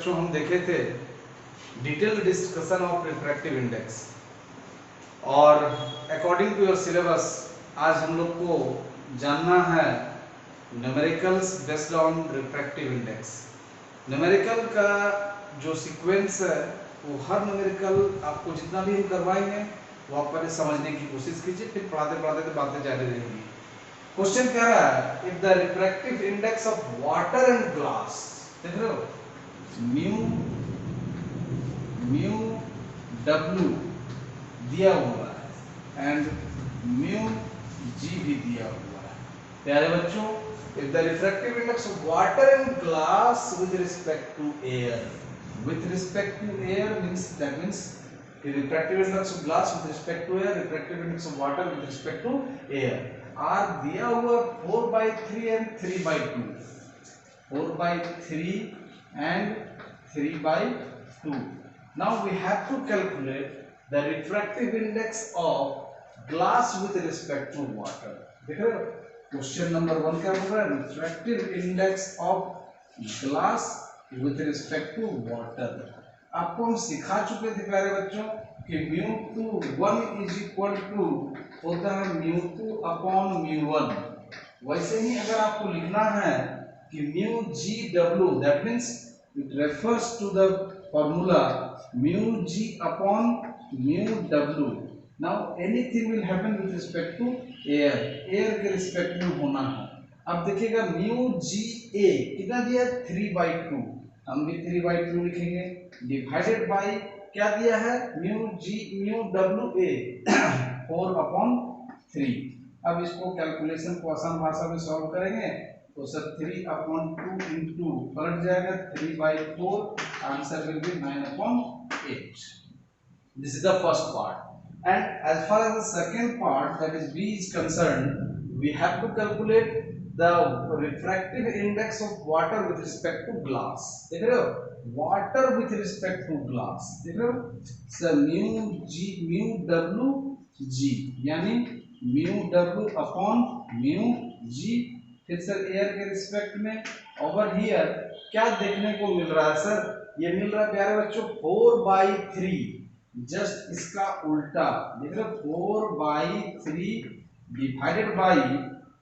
बच्चों हम देखे थे detailed discussion of refractive index, और अकॉर्डिंग टू योर सिलेबस आज हम लोग को जानना है numericals based on refractive index. Numerical का जो सीक्वेंस है वो हर न्यूमेरिकल आपको जितना भी हम करवाएंगे वो आप पहले समझने की कोशिश कीजिए, फिर पढ़ाते पढ़ाते तो बातें जारी रहेंगी। क्वेश्चन कह रहा है if the refractive index of water and glass, देख रहे हो, म्यू डब्ल्यू दिया हुआ है एंड म्यू जी भी दिया हुआ है। प्यारे बच्चों, if the refractive index of water and glass with respect to air means the refractive index of glass with respect to air, refractive index of water with respect to air are दिया हुआ 4/3 and 3/2, 4/3 and 3/2. Now we have to calculate the refractive index of glass with respect to water. देख रहे हो, question number 1 क्या बोल रहा है, refractive index of glass with respect to water. आपको हम सिखा चुके थे प्यारे बच्चों कि μ1 इज इक्वल टू होता है μ2 अपॉन μ1। वैसे ही अगर आपको लिखना है कि μgw, that means it refers to the formula μg upon μw। Now anything will happen with respect to air, air के रिस्पेक्ट में होना है। अब देखिएगा म्यू जी ए कितना दिया, 3/2, हम भी 3/2 लिखेंगे, डिवाइडेड बाय क्या दिया है, म्यू डब्ल्यू ए 4/3। अब इसको कैलकुलेशन को आसान भाषा में सॉल्व करेंगे तो सर 3/2 इंटू पलट जाएगा 3/4, answer will be 9/8। This is the first part. And as far as the second part, that is B, is concerned, we have to calculate the refractive index of water with respect to glass. देख रहे हो, water with respect to glass, देख रहे हो, so mu W G यानी mu W upon mu G. फिर sir air के respect में ओवर हियर क्या देखने को मिल रहा है सर, ये मिल रहा है प्यारे बच्चों 4/3, जस्ट इसका उल्टा देख रहे हो, 4/3 डिवाइडेड बाई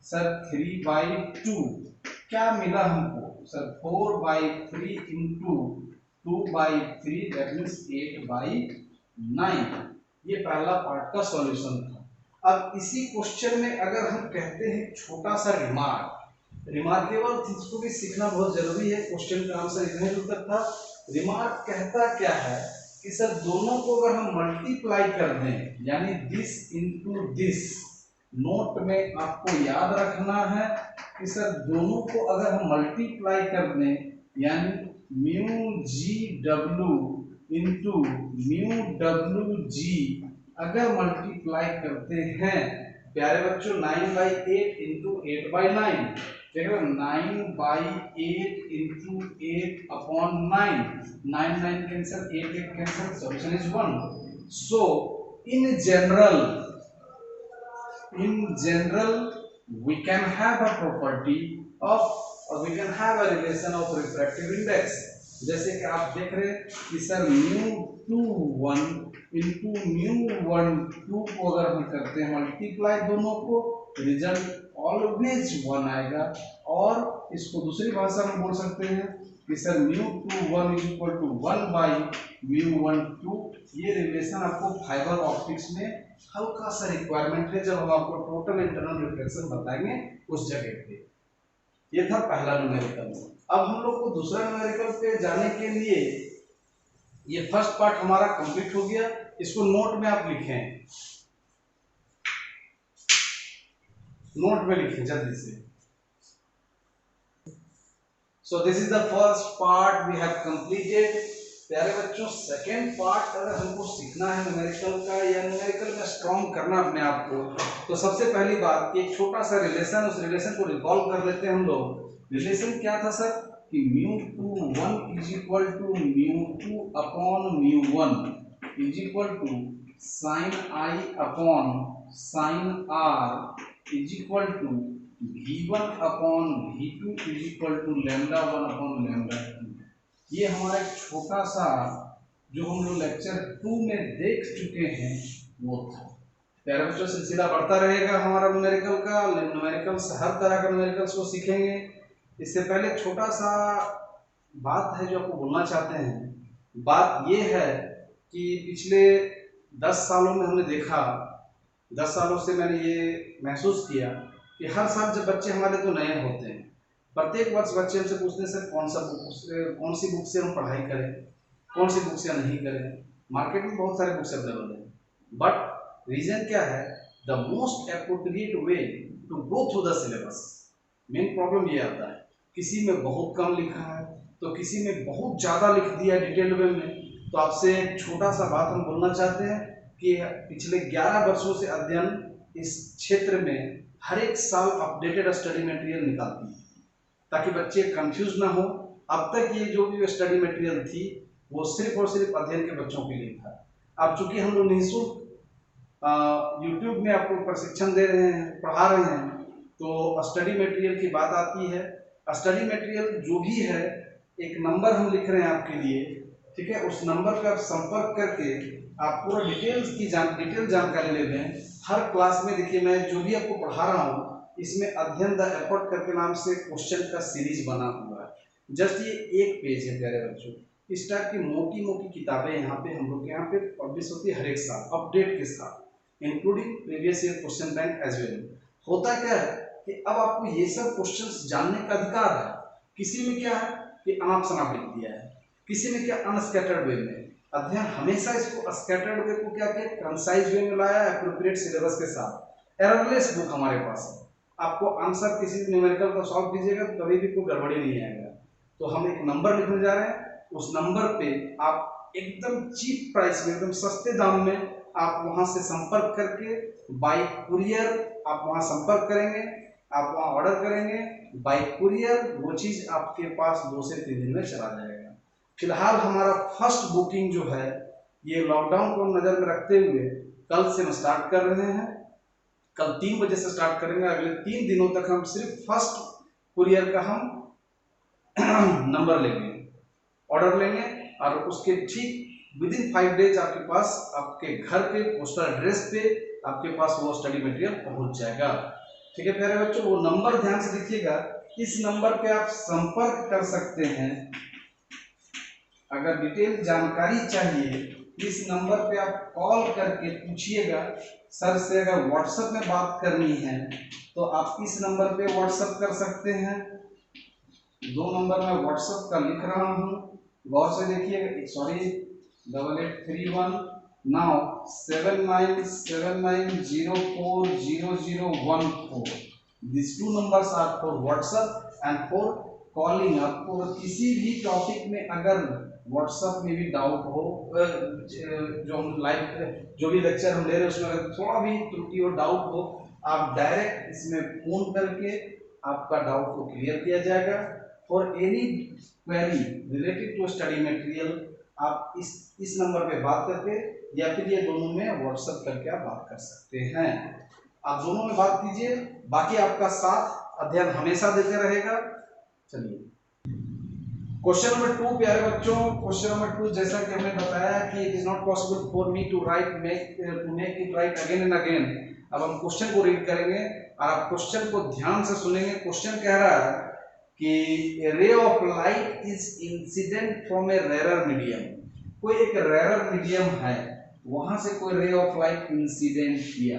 सर 3/2। क्या मिला हमको सर, 4/3 इंटू 2/3, दैट मीन्स 8/9। ये पहला पार्ट का सॉल्यूशन था। अब इसी क्वेश्चन में अगर हम कहते हैं छोटा सा रिमार्केबल थिंग्स को भी सीखना बहुत जरूरी है। क्वेश्चन का आंसर इतने दूर तक था। रिमार्क कहता क्या है कि सर दोनों को अगर हम मल्टीप्लाई कर दें, यानी दिस इंटू दिस, नोट में आपको याद रखना है कि सर दोनों को अगर हम मल्टीप्लाई कर दें, यानी mu G W into mu W G अगर मल्टीप्लाई करते हैं प्यारे बच्चों 9/8 इंटू 8/9, देखो 9/8 into 8/9, 9 cancel, 8 cancel, solution is 1। So in general we can have a property of, or we can have a relation of refractive index। जैसे कि आप देख रहे हैं कि सर μ21 इंटू μ12 को अगर हम करते हैं मल्टीप्लाई दोनों को, रिजल्ट ऑलवेज 1 आएगा। और इसको दूसरी भाषा में बोल सकते हैं कि सर μ21 इज इक्वल टू 1/μ12। ये रिलेशन आपको फाइबर ऑप्टिक्स में हल्का सा रिक्वायरमेंट है, जब हम आपको टोटल इंटरनल रिफ्लेक्शन बताएंगे उस जगह पे। ये था पहला न्यूमेरिकल। अब हम लोग को दूसरा न्यूमेरिकल पे जाने के लिए ये फर्स्ट पार्ट हमारा कंप्लीट हो गया। इसको नोट में आप लिखें, नोट में लिखें जल्दी से। So this is the first part we have completed. प्यारे बच्चों, सेकेंड पार्ट अगर हमको सीखना है न्यूमेरिकल का, या न्यूमेरिकल में स्ट्रॉन्ग करना अपने आप को, तो सबसे पहली बात एक छोटा सा रिलेशन, उस रिलेशन को रिकॉल कर लेते हैं हम लोग। रिलेशन क्या था सर कि μ21 is equal to μ2 upon μ1 is equal to sin I upon sin R is equal to V1 upon V2 is equal to λ1 upon λ2। ये हमारा एक छोटा सा जो हम लोग लेक्चर 2 में देख चुके हैं वो था। प्यारे बच्चों, सिलसिला बढ़ता रहेगा हमारा न्यूमेरिकल का। न्यूमेरिकल्स हर तरह का न्यूमेरिकल्स को सीखेंगे। इससे पहले छोटा सा बात है जो आपको बोलना चाहते हैं। बात ये है कि पिछले 10 सालों में हमने देखा, 10 सालों से मैंने ये महसूस किया कि हर साल जब बच्चे हमारे तो नए होते हैं, प्रत्येक वर्ष बच्चे हमसे पूछते हैं सर कौन सी बुक से हम पढ़ाई करें, कौन सी बुक से नहीं करें। मार्केट में बहुत सारे बुक्स अवेलेबल हैं, बट रीजन क्या है, the most appropriate way to go through the syllabus. Main problem ये आता है, किसी में बहुत कम लिखा है तो किसी में बहुत ज़्यादा लिख दिया है डिटेल वे में। तो आपसे एक छोटा सा बात हम बोलना चाहते हैं कि पिछले 11 वर्षों से अध्ययन इस क्षेत्र में हर एक साल अपडेटेड स्टडी मटेरियल निकालती है ताकि बच्चे कंफ्यूज ना हो। अब तक ये जो भी स्टडी मटेरियल थी वो सिर्फ और सिर्फ अध्ययन के बच्चों के लिए था। अब चूंकि हम लोग निःशुल्क यूट्यूब में आपको प्रशिक्षण दे रहे हैं, पढ़ा रहे हैं, तो स्टडी मटेरियल की बात आती है। स्टडी मटेरियल जो भी है, एक नंबर हम लिख रहे हैं आपके लिए, ठीक है, उस नंबर पर आप संपर्क करके आप पूरा डिटेल जानकारी ले लें। हर क्लास में देखिए मैं जो भी आपको पढ़ा रहा हूँ इसमें अध्ययन द एफर्ट करके नाम से क्वेश्चन का सीरीज बना हुआ है। जस्ट ये एक पेज है प्यारे बच्चों। इस टाइप की मोटी मोटी किताबें यहाँ पे हम लोग यहाँ पे पब्लिश होती है हर एक साल अपडेट के साथ, including previous year question bank as well. होता क्या है कि अब आपको ये सब क्वेश्चंस जानने का अधिकार है। किसी में क्या है कि अनाप शनाप लिख दिया है, किसी में क्या अनस्कैटर्ड वे में। अध्ययन हमेशा इसको स्कैटर्ड वे को क्या किया, कंसाइज वे में लाया, एप्रोप्रिएट सिलेबस के साथ। एररलेस बुक हमारे पास है। आपको आंसर किसी भी न्यूमेरिकल का सॉल्व कीजिएगा कभी भी कोई गड़बड़ी नहीं आएगा। तो हम एक नंबर लिखने जा रहे हैं, उस नंबर पे आप एकदम चीप प्राइस में, एकदम सस्ते दाम में आप वहां से संपर्क करके बाय कुरियर आप वहां संपर्क करेंगे, आप वहां ऑर्डर करेंगे बाय कुरियर, वो चीज आपके पास 2 से 3 दिन में चला जाएगा। फिलहाल हमारा फर्स्ट बुकिंग जो है ये लॉकडाउन को नजर में रखते हुए कल से हम स्टार्ट कर रहे हैं। कल 3 बजे से स्टार्ट करेंगे। अगले 3 दिनों तक हम सिर्फ फर्स्ट कुरियर का हम नंबर लेंगे, ऑर्डर लेंगे, और उसके ठीक विद इन 5 डेज आपके पास आपके घर पे पोस्टल एड्रेस पे आपके पास वो स्टडी मटेरियल पहुंच जाएगा। ठीक है प्यारे बच्चों, वो नंबर ध्यान से लिखिएगा। इस नंबर पे आप संपर्क कर सकते हैं। अगर डिटेल जानकारी चाहिए इस नंबर पे आप कॉल करके पूछिएगा। सर से अगर व्हाट्सएप में बात करनी है तो आप इस नंबर पे व्हाट्सएप कर सकते हैं। 2 नंबर मैं व्हाट्सएप का लिख रहा हूँ, गौर से देखिएगा। Sorry 8831 now 7979040014। These 2 numbers are for WhatsApp and for calling। आपको किसी भी टॉपिक में अगर व्हाट्सएप में भी डाउट हो, जो हम लाइव जो भी लेक्चर हम ले रहे हैं उसमें अगर थोड़ा भी त्रुटि और डाउट हो, आप डायरेक्ट इसमें फोन करके आपका डाउट को क्लियर किया जाएगा। For any query related to study material आप इस नंबर पे बात करके या फिर ये दोनों में व्हाट्सएप करके आप बात कर सकते हैं। आप दोनों में बात कीजिए, बाकी आपका साथ अध्ययन हमेशा देते रहेगा। चलिए क्वेश्चन नंबर 2 प्यारे बच्चों, क्वेश्चन नंबर 2 जैसा कि हमने बताया कि it is not possible for me to make it right again and again. अब हम क्वेश्चन को रीड करेंगे और आप क्वेश्चन को ध्यान से सुनेंगे। क्वेश्चन कह रहा है कि ray of light is incident from a rare medium. कोई एक रेयर मीडियम है, वहां से कोई रे ऑफ लाइट इंसिडेंट किया।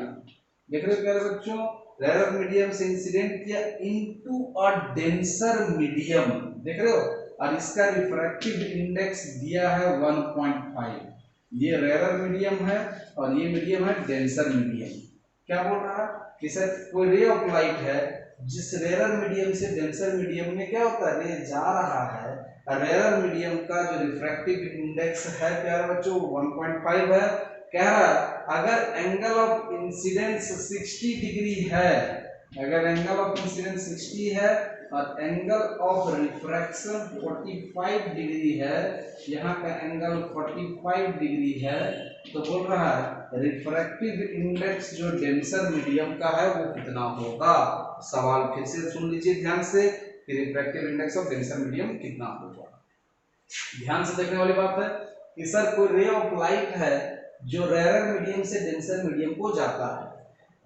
देख रहे हो प्यारे बच्चों, रेयर मीडियम से इंसिडेंट किया इनटू अ डेंसर मीडियम, देख रहे हो, और इसका रिफ्रैक्टिव इंडेक्स दिया है 1.5। ये रेयर मीडियम है और ये मीडियम है डेंसर मीडियम। क्या बोल रहा है कि सर कोई रे ऑफ लाइट है जिस रेयर मीडियम से डेंसर मीडियम में क्या होता है, रे जा रहा है। रेयर मीडियम का जो रिफ्रैक्टिव इंडेक्स है प्यारे बच्चों 1.5 है। कह रहा है अगर एंगल ऑफ इंसिडेंस 60 डिग्री है, अगर एंगल ऑफ इंसिडेंस 60 है और एंगल ऑफ रिफ्रैक्शन 45 डिग्री है, यहाँ का एंगल 45 डिग्री है, तो बोल रहा है रिफ्रैक्टिव इंडेक्स जो डेंसर मीडियम का है वो कितना होगा। सवाल फिर से सुन लीजिए ध्यान से कि refractive index of denser medium कितना होगा। ध्यान से देखने वाली बात है कि सर कोई रे ऑफ लाइट है जो रेयर मीडियम से डेंसर मीडियम को जाता है।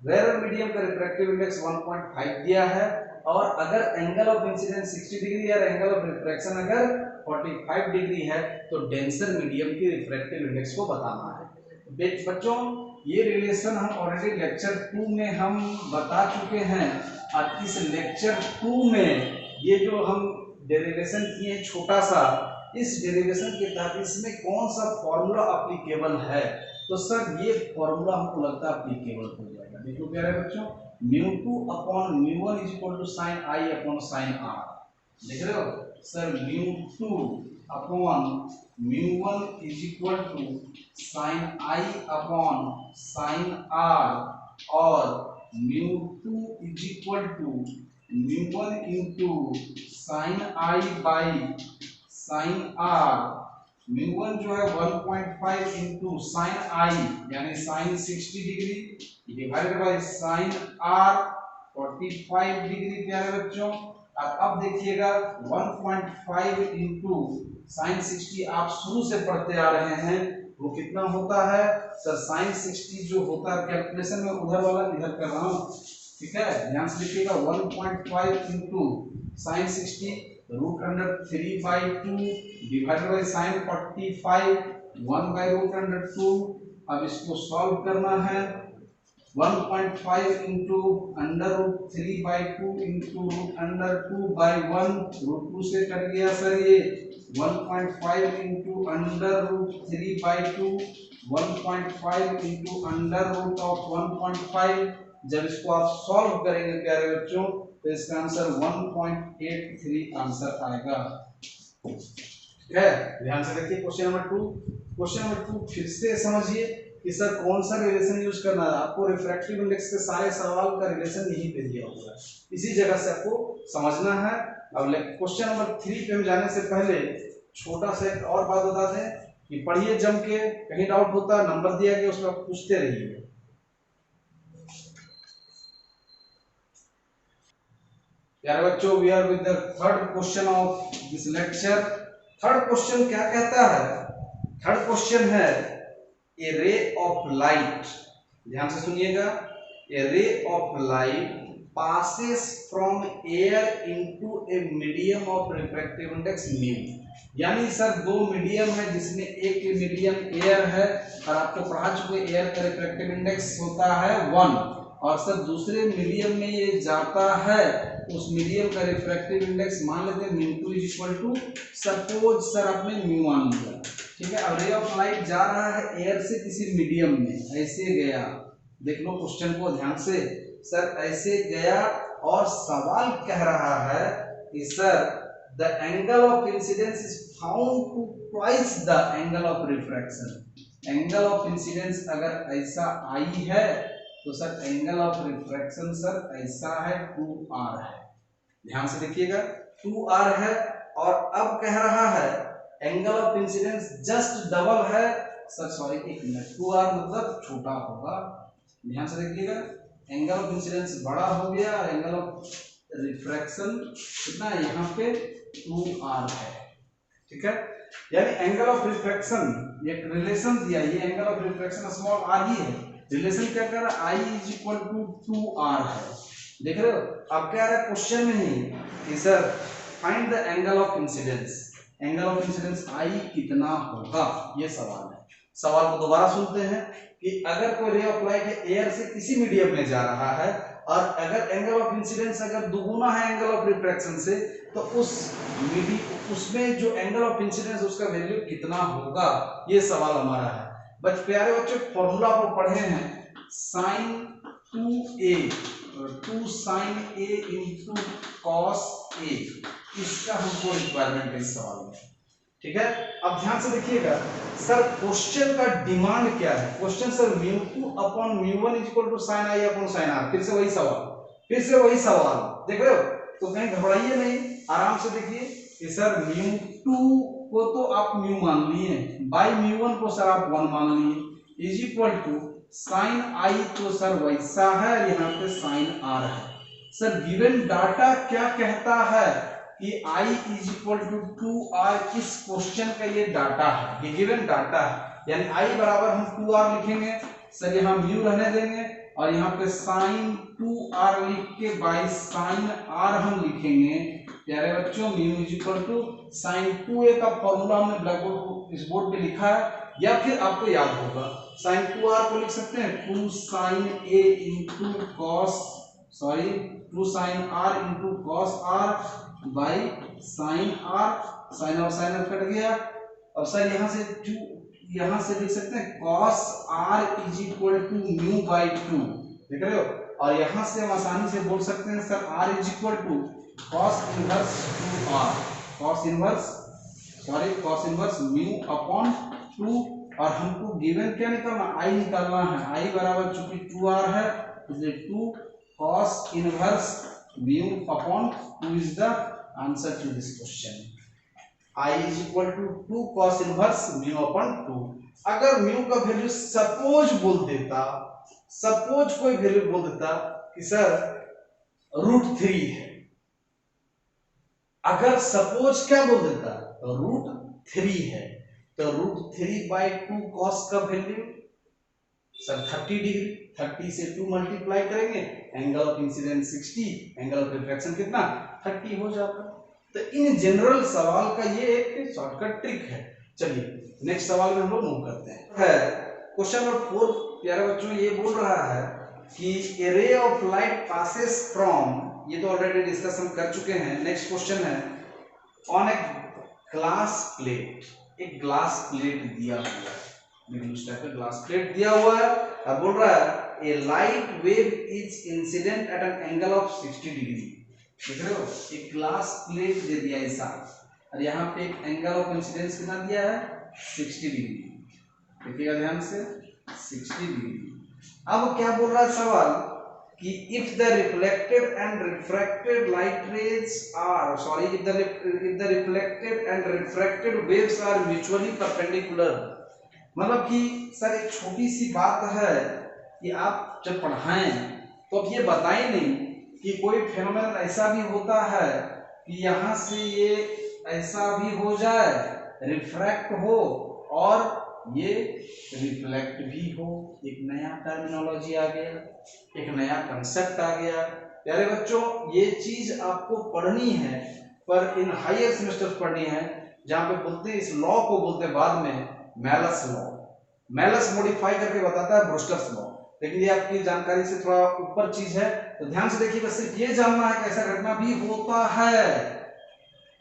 रेयर मीडियम का रिफ्रैक्टिव इंडेक्स 1.5 दिया है और अगर एंगल ऑफ इंसिडेंस 60 डिग्री है और एंगल ऑफ रिफ्रैक्शन अगर 45 डिग्री है तो डेंसर मीडियम की रिफ्रैक्टिव इंडेक्स को बताना है। बच्चों ये रिलेशन हम ऑलरेडी लेक्चर 2 में हम बता चुके हैं और इस लेक्चर 2 में ये जो हम डेरिवेशन किए छोटा सा, इस डेरिवेशन के तहत इसमें कौन सा फॉर्मूला एप्लीकेबल है, तो सर ये फॉर्मूला हमको लगता है एप्लीकेबल हो जाएगा। देखो प्यारे बच्चों, μ2 upon μ1 is equal to sin i upon sin r। देख रहे हो sir, μ2 upon μ1 is equal to sin i upon sin r और μ2 is equal to μ1 into sin i by sin r। μ1 जो है 1.5 इंटू sin i यानी sin 60 degree divided by sin r 45 degree प्यारे बच्चों। और अब देखिएगा 1.5 इंटू sin 60 आप शुरू से पढ़ते आ रहे हैं वो कितना होता है सर, sin 60 जो होता है कैलकुलेशन में उधर वाला इधर कर रहा हूँ, ठीक है, ध्यान से लिखिएगा 1.5 into sin 60 root under 3/2 divided by sin 45 1 by root under 2। अब इसको सॉल्व करना है 1.5 into under root 3/2 into root under 2/1 root 2 से कट गया सर ये 1.5 into under root 3/2 1.5 into under root of 1.5। जब इसको आप सॉल्व करेंगे प्यारे बच्चों तो इसका आंसर 1.83 आंसर आएगा। ठीक है, ध्यान से देखिए क्वेश्चन नंबर 2। क्वेश्चन नंबर 2 फिर से समझिए कि सर कौन सा रिलेशन यूज करना है। आपको रिफ्रैक्टिव इंडेक्स के सारे सवाल का रिलेशन यहीं पे दिया हुआ है, इसी जगह से आपको समझना है। अब क्वेश्चन नंबर 3 पे हम जाने से पहले छोटा सा एक और बात बता दें कि पढ़िए जम के, कहीं डाउट होता है नंबर दिया गया उसमें पूछते रहिए। प्यारे बच्चों, we are with the third question of this lecture. Third question क्या कहता है? थर्ड क्वेश्चन है ए रे ऑफ लाइट, ध्यान से सुनिएगा, a ray of light passes from air into a medium of refractive index mu। यानी सर दो medium है जिसमें एक मीडियम एयर है और आपको पढ़ा चुके एयर का रिफ्रैक्टिव इंडेक्स होता है 1 और सर दूसरे मीडियम में ये जाता है, उस मीडियम का रिफ्रैक्टिव इंडेक्स मान लेते हैं μ2 is equal to, suppose sir आपने μ मान लिया, ठीक है। अब रे ऑफ लाइट जा रहा है एयर से किसी मीडियम में, ऐसे गया, देख लो क्वेश्चन को ध्यान से, सर ऐसे गया और सवाल कह रहा है कि sir the angle of incidence is found to twice the angle of refraction. Angle of incidence अगर ऐसा आई है तो sir angle of refraction sir ऐसा है 2r है, ध्यान से देखिएगा 2r है। और अब कह रहा है angle of incidence just double है सर, सॉरी एक मिनट, 2r मतलब छोटा होगा, ध्यान से देखिएगा, एंगल ऑफ इंसिडेंस बड़ा हो गया, एंगल ऑफ रिफ्रैक्शन कितना है यहाँ पे 2r है, ठीक है। यानी एंगल ऑफ रिफ्रैक्शन एक रिलेशन दिया, ये angle of refraction small r ही है, रिलेशन क्या कर रहा है i is equal to 2r है, देख रहे हो। अब क्या रहा है क्वेश्चन में ही कि sir find the angle of incidence, angle of incidence i कितना होगा, ये सवाल है। सवाल को दोबारा सुनते हैं कि अगर कोई रे ऑफ लाइट है एयर से किसी मीडियम में जा रहा है और अगर एंगल ऑफ इंसिडेंस अगर दुगुना है एंगल ऑफ रिफ्रैक्शन से तो उसमें जो एंगल ऑफ इंसिडेंस उसका वैल्यू कितना होगा, ये सवाल हमारा है। प्यारे बच्चों, फॉर्मूला आप पढ़े हैं sin 2a 2 sin a into cos a, इसका हमको रिक्वायरमेंट है इस सवाल में, ठीक है। अब ध्यान से देखिएगा सर क्वेश्चन का डिमांड क्या है। Question sir μ2 upon μ1 is equal to sin i upon sin r, फिर से वही सवाल, देख रहे हो, तो कहीं घबराइए नहीं, आराम से देखिए कि सर μ2 को तो आप μ मान लिए, बाई μ1 को सर आप 1 मान लिए, is equal to sin i तो सर वैसा है, यहाँ पे sin r है। सर गिवन डाटा क्या कहता है कि I is equal to 2R इस क्वेश्चन का ये डाटा है, ये गिवन डाटा है, यानी I बराबर हम 2R लिखेंगे सर, यहाँ म्यू रहने देंगे और यहाँ पे साइन 2R लिख के बाई साइन R हम लिखेंगे प्यारे बच्चों। Mu is equal to sine 2A का फॉर्मूला हमने ब्लैक बोर्ड इस बोर्ड पे लिखा है, या फिर आपको याद होगा साइन 2R को लिख सकते हैं 2 sine A into cos, sorry 2 sine R into cos R by sine R, sine और साइन कट गया। अब सर यहाँ से लिख सकते हैं cos R is equal to mu by 2, देख रहे हो, और यहाँ से हम आसानी से बोल सकते हैं sir R is equal to cos inverse 2R, cos inverse mu upon 2, और हमको गिवन क्या निकालना, I निकालना है। I बराबर चूंकि 2R है इसलिए 2 cos inverse mu upon 2 is the answer to this question. I is equal to 2 cos inverse mu upon 2। अगर म्यू का वैल्यू सपोज बोल देता, सपोज कोई वैल्यू बोल देता कि सर √3 है, अगर सपोज क्या बोल देता √3 है, तो √3 बाई 2 cos का वैल्यू सर 30 डिग्री, 30 से 2 मल्टीप्लाई करेंगे, angle of incidence 60, angle of reflection कितना 30 हो जाता। तो इन जनरल सवाल का ये एक शॉर्टकट ट्रिक है। चलिए नेक्स्ट सवाल में हम लोग मूव करते हैं। क्वेश्चन नंबर 4 प्यारे बच्चों ये बोल रहा है कि ए ray of light passes from, ये तो ऑलरेडी डिस्कस हम कर चुके हैं। नेक्स्ट क्वेश्चन है ऑन ए ग्लास प्लेट, एक ग्लास प्लेट दिया हुआ है, इस टाइप का ग्लास प्लेट दिया हुआ है, अब बोल रहा है a light wave is incident at an angle of 60 degree, देख रहे हो, एक ग्लास प्लेट दे दिया ऐसा, और यहाँ पे एक एंगल ऑफ इंसिडेंस कितना दिया है 60 डिग्री, देखिएगा ध्यान से 60 डिग्री। अब क्या बोल रहा है सवाल कि if the reflected and refracted light rays are, sorry if the reflected and refracted waves are mutually perpendicular, मतलब कि सर एक छोटी सी बात है कि आप जब पढ़ाएं तो अब ये बताएं नहीं कि कोई फेनोमेनन ऐसा भी होता है कि यहाँ से ये ऐसा भी हो जाए, रिफ्रैक्ट हो और ये रिफ्लेक्ट भी हो, एक नया टर्मिनोलॉजी आ गया, एक नया कंसेप्ट आ गया। प्यारे बच्चों ये चीज आपको पढ़नी है, पर इन हायर सेमेस्टर पढ़नी है, जहाँ पे बोलते हैं इस लॉ को बोलते हैं बाद में मेलस लॉ, मेलस मॉडिफाई करके बताता है ब्रूस्टर्स लॉ, लेकिन ये आपकी जानकारी से थोड़ा ऊपर चीज है, तो ध्यान से देखिए। बस सिर्फ ये जानना है कि ऐसा घटना भी होता है,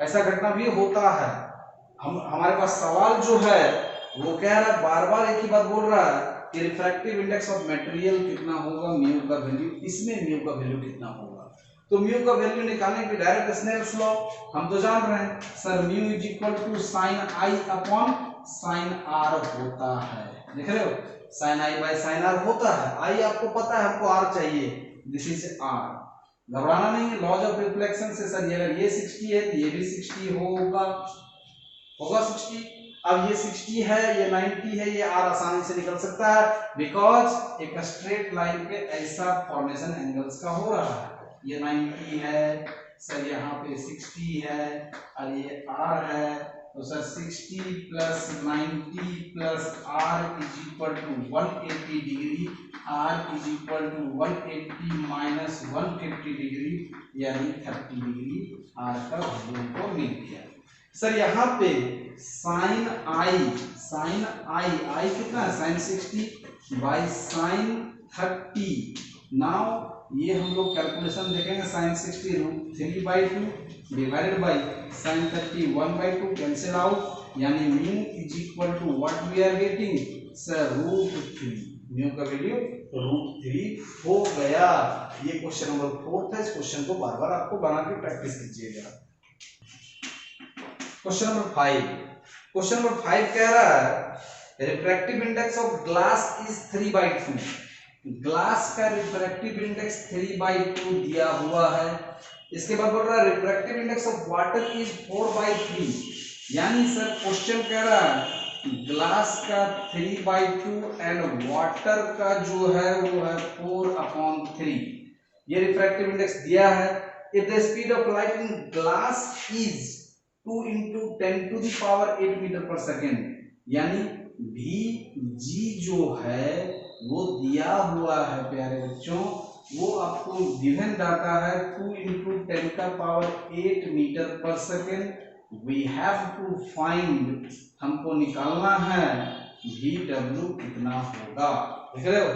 ऐसा घटना भी होता है। हमारे पास सवाल जो है वो कह रहा है, बार बार एक ही बात बोल रहा है कि रिफ्रैक्टिव इंडेक्स ऑफ मटेरियल कितना होगा, म्यू का वैल्यू, इसमें म्यू का वैल्यू कितना होगा। तो म्यू का वैल्यू निकालने के डायरेक्ट स्नेल्स लॉ हम तो जान रहे हैं sir, mu is equal to sine i upon sine r होता है, देख रहे हो, sine i by sine r होता है। आई आपको पता है, हमको आर चाहिए, दिस इज आर, घबराना नहीं है। लॉज ऑफ रिफ्लेक्शन से सर अगर ये 60 है तो ये भी 60 होगा 60। अब ये 60 है, ये 90 है, ये आर आसानी से निकल सकता है, बिकॉज एक स्ट्रेट लाइन पे ऐसा फॉर्मेशन एंगल्स का हो रहा है। ये 90 है सर, यहाँ पे 60 है और ये आर है, तो sir 60 plus 90 plus r is equal to 180 degree, r is equal to 180 minus 150 degree, यानी 30 डिग्री आर का वैल्यू को मिल गया। सर यहाँ पे साइन आई कितना है, साइन 60 बाई साइन 30। नाउ ये हम लोग कैलकुलेशन देखेंगे, sine 60 √3/2 divided by sine 30 1/2 cancel out, यानी mu is equal to what we are getting sir √3, mu का वैल्यू √3 हो गया। ये क्वेश्चन नंबर 4 था, इस क्वेश्चन को बार बार आपको बना के प्रैक्टिस कीजिएगा। क्वेश्चन नंबर 5 कह रहा है refractive index of glass is 3/2, glass का रिफ्रैक्टिव इंडेक्स 3/2 दिया हुआ है। इसके बाद बोल रहा है refractive index of water is 4/3, यानी सर क्वेश्चन कह रहा है ग्लास का 3/2 एंड वाटर का जो है वो है 4/3, ये रिफ्रैक्टिव इंडेक्स दिया है। if the speed of light in glass is 2 into 10 to the power 8 metre पर सेकेंड, यानी Vg जो है वो दिया हुआ है प्यारे बच्चों, वो आपको गिवन डाटा है 2 into 10 का पावर 8 मीटर पर second. We have to find, हमको निकालना है Vw कितना होगा। देख रहे हो,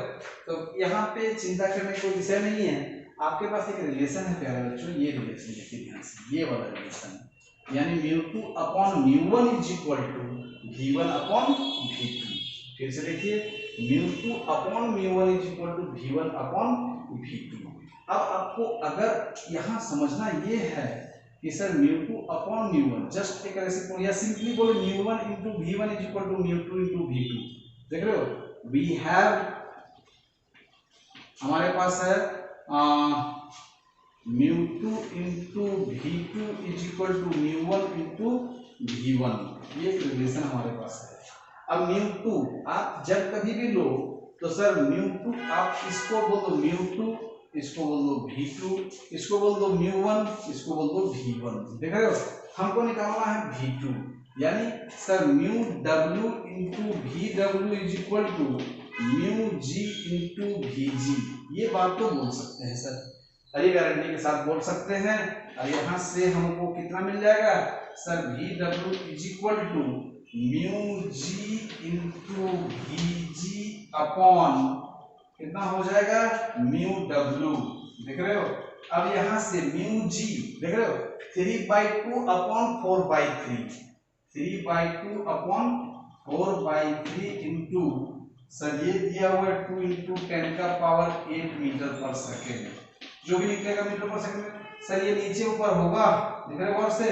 तो यहाँ पे चिंता करने का कोई विषय नहीं है, आपके पास एक रिलेशन है प्यारे बच्चों, ये रिलेशन देखिए ध्यान से, ये वाला रिलेशन, यानी μ2 upon μ1 is equal to V1 upon V2। फिर से देखिए, μ2 upon μ1 is equal to V1 upon V2। अब आपको अगर यहाँ समझना ये है कि सर μ2 अपॉन μ1 जस्ट एक रेसिप्रोकल, या सिंपली बोले μ1 into V1 is equal to μ2 into V2। देख रहे हो, वी हैव, हमारे पास है μ2 into V2 is equal to μ1 into V1, ये एक रिलेशन हमारे पास है। अब μ2 आप जब कभी भी लो तो सर μ2 आप इसको बोल दो μ2, इसको बोल दो V2, इसको बोल दो μ1, इसको बोल दो V1। देख रहे हो, हमको निकालना है V2, यानी sir μw into Vw is equal to μg into Vg। ये बात तो बोल सकते हैं सर, हरी गारंटी के साथ बोल सकते हैं। और यहाँ से हमको कितना मिल जाएगा sir, Vw is equal to μg into Vg upon कितना हो जाएगा μw। देख रहे हो, अब यहाँ से μg देख रहे हो 3/2 अपॉन 4/3, 3/2 अपॉन 4/3 इंटू सर ये दिया हुआ है 2 into 10 का पावर 8 मीटर पर सेकेंड, जो भी निकलेगा मीटर पर सेकंड में। सर ये नीचे ऊपर होगा, देख रहे हो गौर से,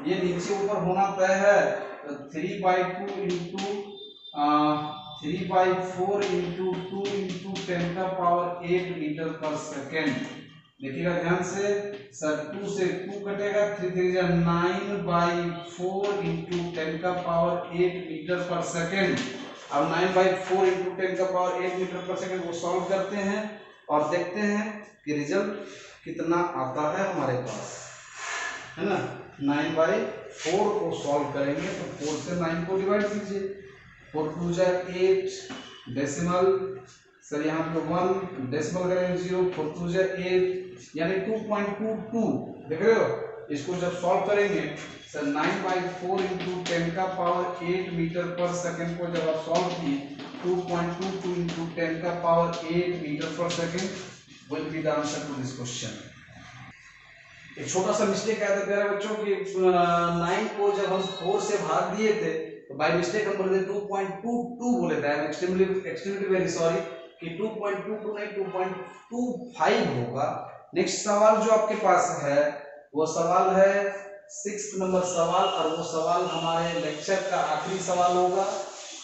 ये नीचे ऊपर होना तय है, तो 3/2 into 3/4 into 2 into 10 का पावर 8 मीटर पर सेकेंड। देखिएगा ध्यान से, सर 2 से 2 कटेगा, 3 3 जा 9/4 into 10 का पावर 8 मीटर पर सेकेंड। अब 9/4 into 10 का पावर 8 मीटर पर सेकेंड वो सॉल्व करते हैं और देखते हैं कि रिजल्ट कितना आता है हमारे पास, है ना। 9/4 को सॉल्व करेंगे तो 4 से 9 को डिवाइड कीजिए, 4 2 जा 8, डेसिमल सर यहाँ पे 1, डेसिमल करेंगे 0, 4 2 जा 8 यानी 2.22। देख रहे हो, इसको जब सॉल्व करेंगे सर 9/4 into 10 का पावर 8 मीटर पर सेकेंड को जब आप सॉल्व किए 2.22 into 10 का पावर 8 मीटर पर second will be the answer to this question। एक छोटा सा मिस्टेक आया था प्यारे बच्चों कि 9 को जब हम 4 से भाग दिए थे तो बाय मिस्टेक हम बोले 2.22 बोले थे। I am extremely very sorry कि 2.22 नहीं 2.25 होगा। नेक्स्ट सवाल जो आपके पास है वो सवाल है 6th नंबर सवाल, और वो सवाल हमारे लेक्चर का आखिरी सवाल होगा।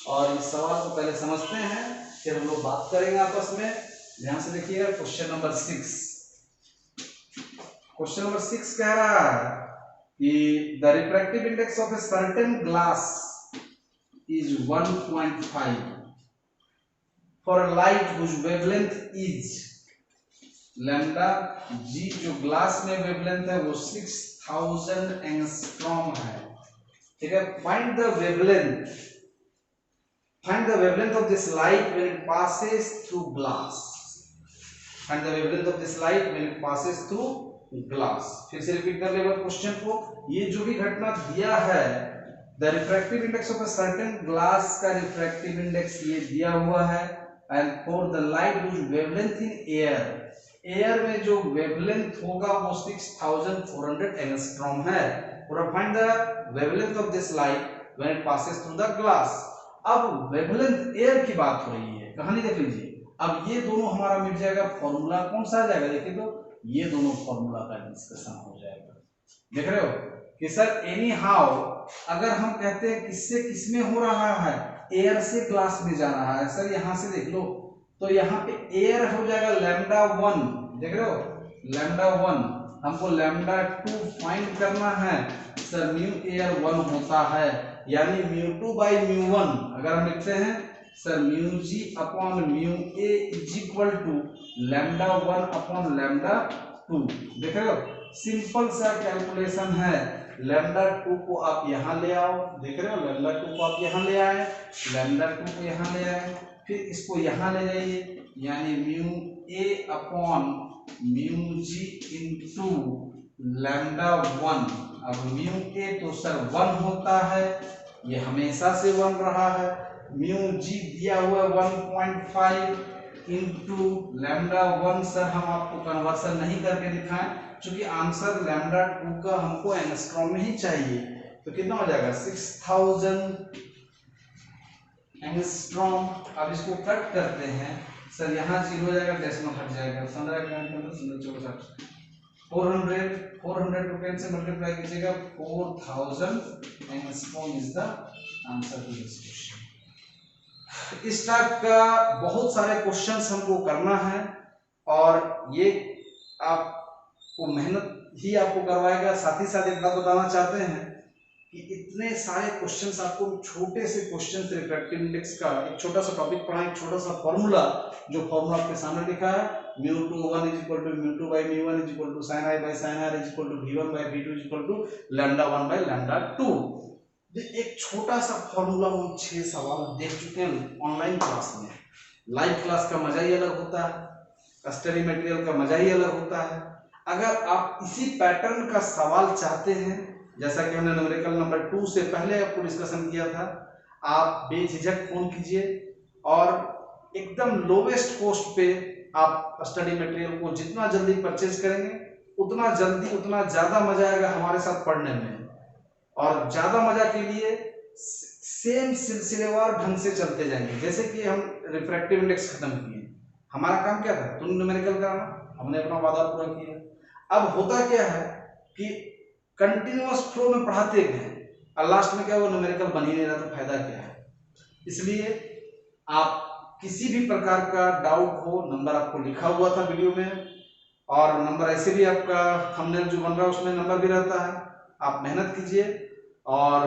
और इस सवाल को पहले समझते हैं, फिर हम लोग बात करेंगे आपस में। ध्यान से देखिएगा, क्वेश्चन नंबर 6। क्वेश्चन नंबर 6 कह रहा है कि the refractive index of a certain glass is 1.5 for a light whose wavelength is lambda G. जो ग्लास में वेवलेंथ है वो 6000 एंगस्ट्रॉम है, ठीक है। Find the wavelength of this light when it passes through glass। Find the wavelength of this light when it passes through glass। फिर से repeat कर लेगा क्वेश्चन को। ये जो भी घटना दिया है, the refractive index of a certain glass का रिफ्रैक्टिव इंडेक्स ये दिया हुआ है, and for the light whose wavelength in air, air में जो वेवलेंथ होगा वो 6400 एंगस्ट्रॉम है। और find the wavelength of this light when it passes through the glass. अब वेवलेंथ एयर की बात हो रही है, कहानी देख लीजिए। अब ये दोनों हमारा मिल जाएगा, फॉर्मूला कौन सा आ जाएगा देखिए, तो ये दोनों फॉर्मूला का डिस्कशन हो जाएगा। देख रहे हो कि सर एनी हाउ अगर हम कहते हैं किससे किसमें हो रहा है, एयर से ग्लास में जा रहा है। सर यहाँ से देख लो तो यहाँ पे एयर हो जाएगा λ1, देख रहे हो λ1, हमको λ2 फाइंड करना है। सर म्यू एयर 1 होता है, यानी μ2/μ1 अगर हम लिखते हैं sir μg upon μa is equal to λ1 upon λ2। देख रहे हो सिंपल सा कैलकुलेशन है। लैम्डा 2 को आप यहाँ ले आओ, देख रहे हो, लैम्डा 2 को आप यहाँ ले आए, लैम्डा 2 को यहाँ ले आए, फिर इसको यहाँ ले जाइए, यानी mu A upon mu G into lambda 1। अब म्यू ए तो सर 1 होता है, ये हमेशा से 1 रहा है। म्यू जी दिया हुआ 1.5 इंटू लैम्डा 1, सर हम आपको कन्वर्सन नहीं करके दिखाएं, क्योंकि आंसर लैम्डा 2 का हमको एंगस्ट्रॉम में ही चाहिए। तो कितना हो जाएगा 6000 एंगस्ट्रॉम। अब इसको कट करते हैं सर, यहाँ 0 हो जाएगा, डेसिमल हट जाएगा, 15 400 को 10 से मल्टीप्लाई कीजिएगा, 4000 angstrom is the answer to this question. इस टाइप का बहुत सारे क्वेश्चंस हमको करना है, और ये आपको मेहनत ही आपको करवाएगा। साथ ही साथ एक बात बताना चाहते हैं कि इतने सारे क्वेश्चंस आपको छोटे से क्वेश्चंस रिफ्रैक्टिव इंडेक्स का एक छोटा सा टॉपिक पढ़ाएं, एक छोटा सा फॉर्मूला, जो फॉर्मूला आपके सामने लिखा है, μ21 = μ2/μ1 = sin i by sin r = v1/v2 = λ1 by λ2। एक छोटा सा फॉर्मूला हम 6 सवाल देख चुके हैं ऑनलाइन क्लास में। लाइव क्लास का मजा ही अलग होता है, स्टडी मटेरियल का मजा ही अलग होता है। अगर आप इसी पैटर्न का सवाल चाहते हैं, जैसा कि हमने न्यूमेरिकल नंबर 2 से पहले आपको डिस्कशन किया था, आप बेझिझक फोन कीजिए और एकदम लोवेस्ट कॉस्ट पे आप स्टडी मटेरियल को जितना जल्दी परचेज करेंगे उतना जल्दी उतना ज्यादा मजा आएगा हमारे साथ पढ़ने में। और ज्यादा मजा के लिए सेम सिलसिलेवार ढंग से चलते जाएंगे। जैसे कि हम रिफ्रैक्टिव इंडेक्स खत्म किए, हमारा काम क्या था, तुम न्यूमेरिकल कराना, हमने अपना वादा पूरा किया। अब होता क्या है कि कंटिन्यूअस फ्लो में पढ़ाते गए और लास्ट में क्या वो न्यूमेरिकल बन ही नहीं रहा, तो फायदा क्या है। इसलिए आप किसी भी प्रकार का डाउट हो, नंबर आपको लिखा हुआ था वीडियो में, और नंबर ऐसे भी आपका थंबनेल जो बन रहा है उसमें नंबर भी रहता है। आप मेहनत कीजिए, और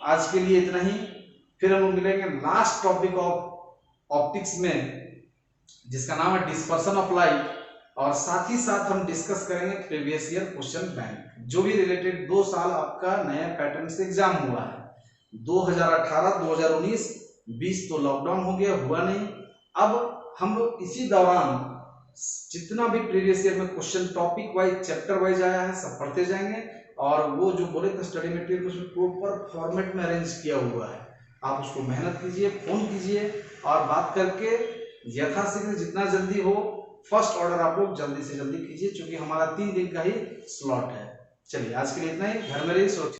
आज के लिए इतना ही। फिर हम मिलेंगे लास्ट टॉपिक ऑफ ऑप्टिक्स में, जिसका नाम है डिस्पर्सन ऑफ लाइट, और साथ ही साथ हम डिस्कस करेंगे प्रीवियस ईयर क्वेश्चन बैंक, जो भी रिलेटेड 2 साल आपका नया पैटर्न से एग्जाम हुआ है, 2018, 2019, 20 तो लॉकडाउन हो गया, हुआ नहीं। अब हम लोग इसी दौरान जितना भी प्रीवियस ईयर में question topic wise, chapter wise आया है, सब पढ़ते जाएंगे। और वो जो बोले थे स्टडी मटेरियल, उसमें प्रॉपर फॉर्मेट में अरेंज किया हुआ है। आप उसको मेहनत कीजिए, फोन कीजिए, और बात करके यथाशीघ्र जितना जल्दी हो फर्स्ट ऑर्डर आप लोग जल्दी से जल्दी कीजिए, क्योंकि हमारा 3 दिन का ही स्लॉट है। चलिए आज के लिए इतना ही, घर में रहिए, सुरक्षित